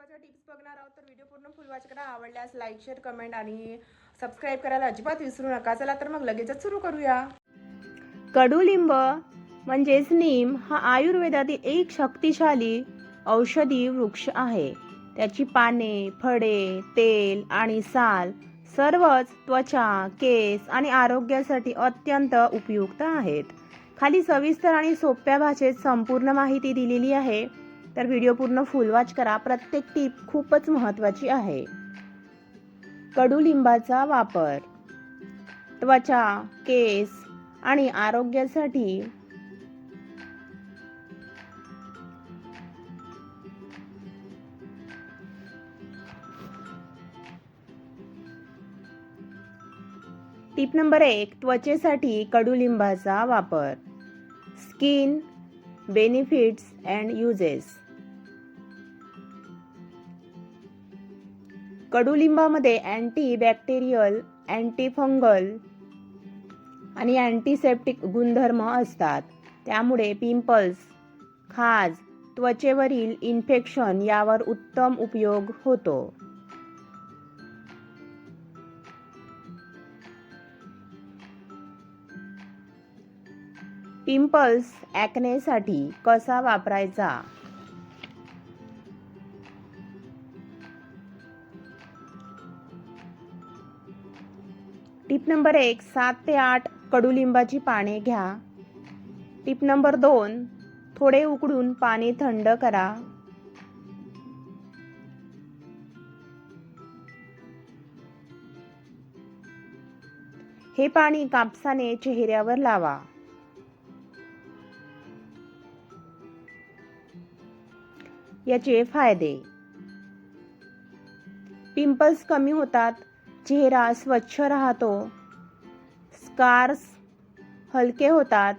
महत्त्वाच्या टिप्स बघणार आहोत. तर व्हिडिओ पूर्ण फुल वॉच करा. आवडल्यास लाईक, शेअर, कमेंट आणि सबस्क्राईब करायला अजिबात विसरू नका. चला तर मग लगेचच सुरू करूया. कडुलिंब म्हणजेच नीम हा आयुर्वेदातील एक शक्तिशाली औषधी वृक्ष आहे. त्याची पाने, फळे, तेल आणि साल सर्वच त्वचा, केस आणि आरोग्यासाठी अत्यंत उपयुक्त आहेत. खाली सविस्तर आणि सोप्या भाषेत संपूर्ण माहिती दिलेली आहे. तर व्हिडिओ पूर्ण फुल वॉच करा. प्रत्येक टीप खूपच महत्त्वाची आहे. कडुलिंबाचा वापर त्वचा, केस आणि आरोग्यासाठी टिप नंबर 1. त्वचेसाठी कडुलिंबाचा वापर. Skin benefits and uses. कडुलिंबामध्ये अँटीबॅक्टेरियल, अँटीफंगल आणि अँटीसेप्टिक गुणधर्म असतात. त्यामुळे पिंपल्स, खाज, त्वचेवरील इन्फेक्शन यावर उत्तम उपयोग होतो. पिंपल्स, ॲक्नेसाठी कसा वापरायचा? Tip number 1. 7 ते 8 कडुलिंबाची पाने घ्या. Tip number 2. थोडे उकळून पाणी थंड करा. हे पाणी कापसाने चेहऱ्यावर लावा. याचे फायदे: पिंपल्स कमी होतात, चेहरा स्वच्छ राहतो, स्कार्स हलके होतात,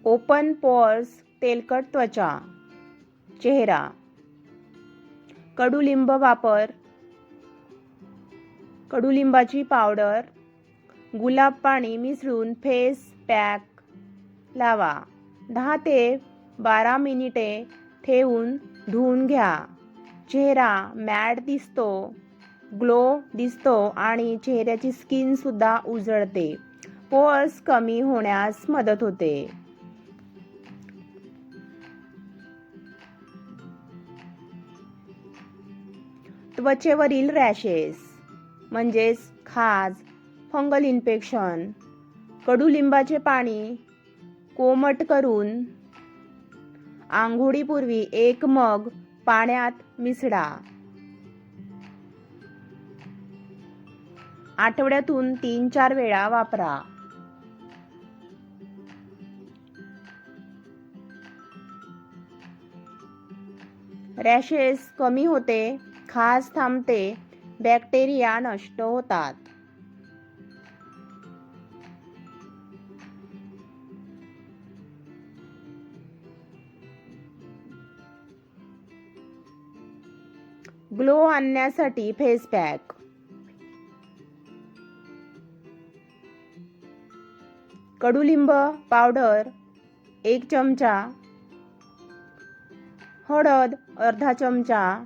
ओपन पोअर्स, तेलकट त्वचा, चेहरा. कडुलिंब वापर. कडुलिंबाची पावडर, गुलाब पाणी मिसळून फेस पॅक लावा. 10 ते 12 मिनिटे ठेवून धुवून घ्या. चेहरा मॅट दिसतो, ग्लो दिसतो आणि चेहऱ्याची स्किन सुद्धा उजळते. पोअर्स कमी होण्यास मदत होते. त्वचेवरील रॅशेस म्हणजेच खाज, फंगल इन्फेक्शन. कडुलिंबाचे पाणी कोमट करून आंघोळीपूर्वी 1 मग पाण्यात मिसळा. आठवड्यातून 3-4 वेळा वापरा. रॅशेस कमी होते, खाज थांबते, बॅक्टेरिया नष्ट होतात. ग्लो आणण्यासाठी फेस पॅक. कडुलिंब पावडर 1 चमचा, हळद अर्धा चमचा,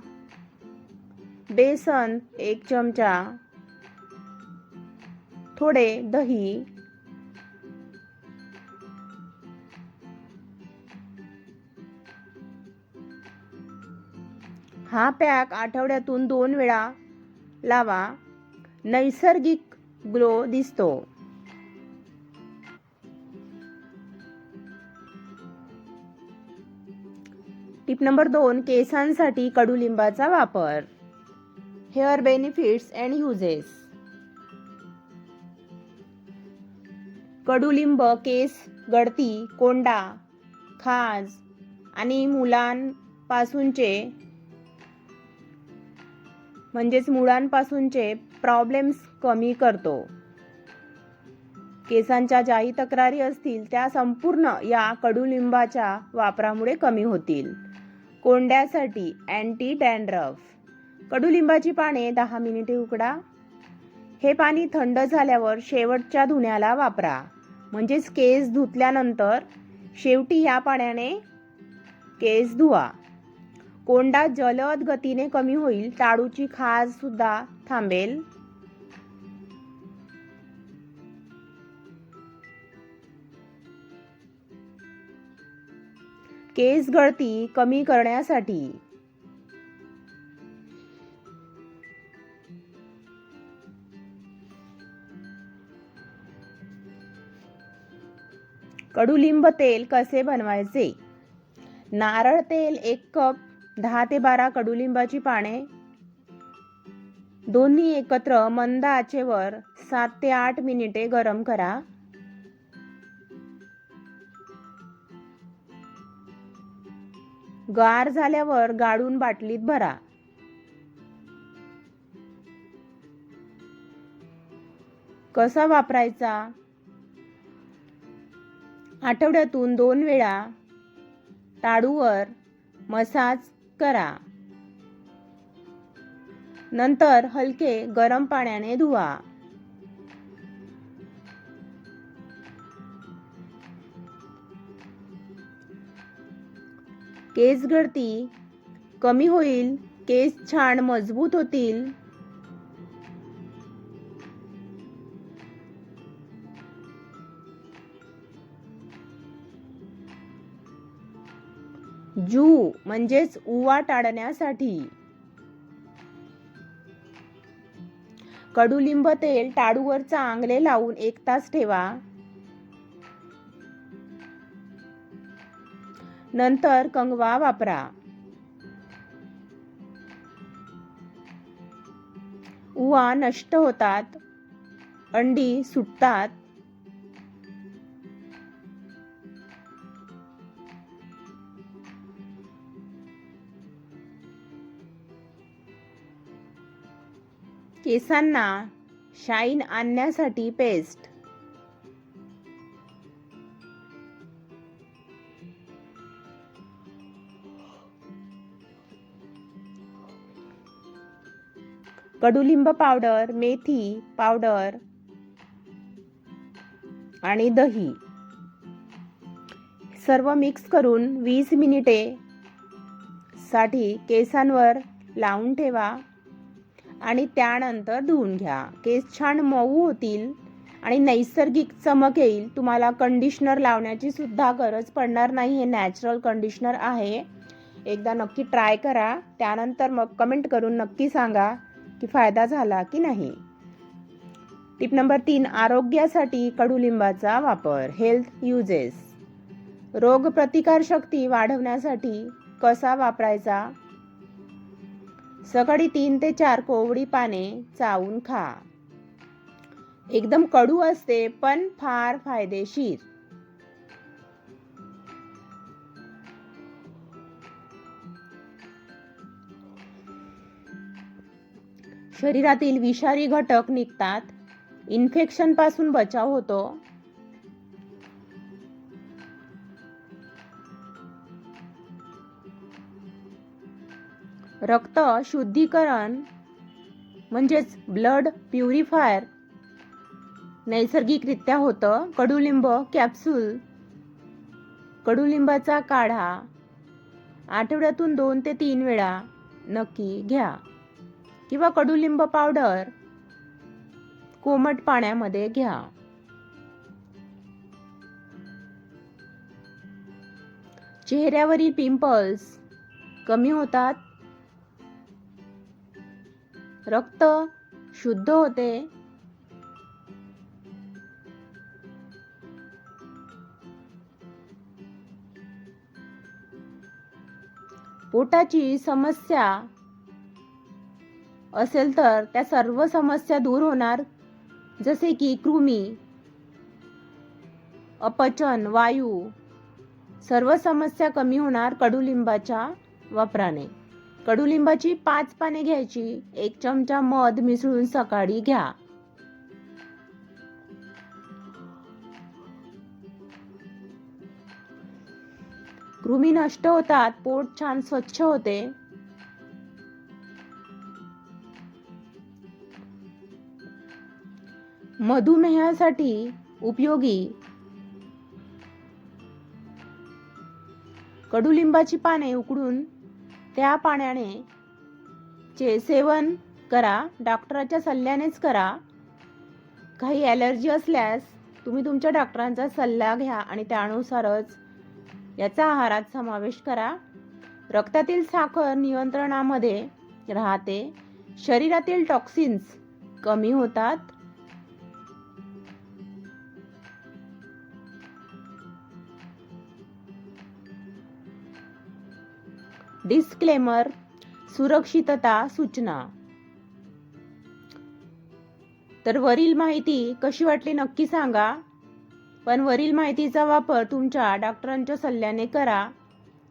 बेसन 1 चमचा, थोडे दही. हा पॅक आठवड्यातून 2 वेळा लावा. नैसर्गिक ग्लो दिसतो. Tip number 2. केसांसाठी कडुलिंबाचा वापर. Hair benefits and uses. कडुलिंब केस गळती, कोंडा, खाज आणि मुळांपासूनचे प्रॉब्लेम्स कमी करतो. केसांच्या ज्याही तक्रारी असतील त्या संपूर्ण या कडुलिंबाच्या वापरामुळे कमी होतील. कोंड्यासाठी अँटी डॅन्ड्रफ. कडुलिंबाची पाने 10 मिनिटे उकडा. हे पाणी थंड झाल्यावर शेवटच्या धुण्याला वापरा. म्हणजेच केस धुतल्यानंतर शेवटी या पाण्याने केस धुवा. कोंडा जलद गतीने कमी होईल. टाळूची खाज सुद्धा थांबेल. केस गळती कमी करण्यासाठी कडुलिंब तेल कसे बनवायचे? नारळ तेल 1 कप, 10 ते 12 कडुलिंबाची पाने, दोन्ही एकत्र मंद आचेवर 7 ते 8 मिनिटे गरम करा. गार झाल्यावर गाळून बाटलीत भरा. कसा वापरायचा? आठवड्यातून 2 वेळा टाळूवर मसाज करा. नंतर हलके गरम पाण्याने धुवा. केस गळती कमी होईल. केस छान मजबूत होतील. जू म्हणजेच उवा टाळण्यासाठी कडुलिंब तेल टाळूवर चांगले लावून 1 तास ठेवा. नंतर कंगवा वापरा. उवा नष्ट होतात. अंडी सुटतात. केसांना शाईन आणण्यासाठी पेस्ट. कडुलिंब पावडर, मेथी पावडर आणि दही सर्व मिक्स करून 20 मिनिटे साठी केसांवर लावून ठेवा आणि त्यानंतर धुवून घ्या. केस छान मऊ होतील आणि नैसर्गिक चमक येईल. तुम्हाला कंडिशनर लावण्याची सुद्धा गरज पडणार नाही. हे नॅचरल कंडिशनर आहे. एकदा नक्की ट्राय करा. त्यानंतर मग कमेंट करून नक्की सांगा की फायदा झाला की नाही. टिप नंबर 3, आरोग्यासाठी कडुलिंबाचा वापर. Health uses. रोगप्रतिकारशक्ती वाढवण्यासाठी कसा वापरायचा? सकाळी 3 ते 4 कोवळी पाने चावून खा. एकदम कडू असते पण फार फायदेशीर. शरीरातील विषारी घटक निघतात. इन्फेक्शन पासून बचाव होतो. रक्त शुद्धीकरण म्हणजेच ब्लड प्युरिफायर नैसर्गिकरित्या होतं. कडुलिंब कॅप्सूल, कडुलिंबाचा काढा आठवड्यातून 2 ते 3 वेळा नक्की घ्या. किंवा कडुलिंब पावडर कोमट पाण्यामध्ये घ्या. चेहऱ्यावरील पिंपल्स कमी होतात. रक्त शुद्ध होते. पोटाची समस्या असेल तर त्या सर्व समस्या दूर होणार. जसे की कृमी, अपचन, वायू, सर्व समस्या कमी होणार कडुलिंबाच्या वापराने. कडुलिंबाची 5 पाने घ्यायची. 1 चमचा मध मिसळून सकाळी घ्या. कृमी नष्ट होतात. पोट छान स्वच्छ होते. मधुमेहासाठी उपयोगी कडुलिंबाची पाने उकडून त्या पाण्याने चे सेवन करा. डॉक्टरांच्या सल्ल्यानेच करा. काही ॲलर्जी असल्यास तुम्ही तुमच्या डॉक्टरांचा सल्ला घ्या आणि त्यानुसारच याचा आहारात समावेश करा. रक्तातील साखर नियंत्रणामध्ये राहते. शरीरातील टॉक्सिन्स कमी होतात. डिस्क्लेमर, सुरक्षितता सूचना. तर वरील माहिती कशी वाटली नक्की सांगा. पण वरील माहितीचा वापर तुमच्या डॉक्टरांच्या सल्ल्याने करा.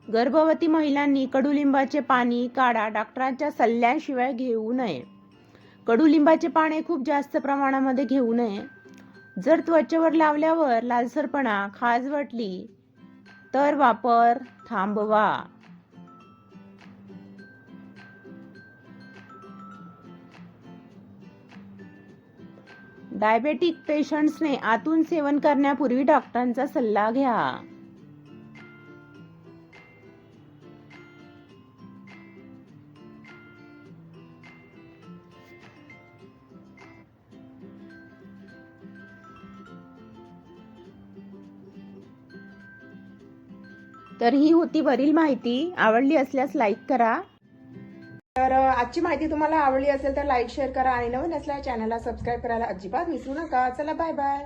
गर्भवती महिलांनी कडुलिंबाचे पाणी काढा. डॉक्टरांच्या सल्ल्याशिवाय घेऊ नये. कडुलिंबाचे पाने खूप जास्त प्रमाणामध्ये घेऊ नये. जर त्वचेवर लावल्यावर लालसरपणा, खाज वाटली तर वापर थांबवा. डायबेटिक पेशंट्सने आतून सेवन करण्यापूर्वी डॉक्टरांचा सल्ला घ्या. तर ही होती वरील माहिती. आवडली असल्यास लाईक करा. तर आजची माहिती तुम्हाला आवडली असेल तर लाईक शेअर करा आणि नवीन असल्यास चॅनलला सबस्क्राईब करायला अजिबात विसरू नका. चला बाय बाय.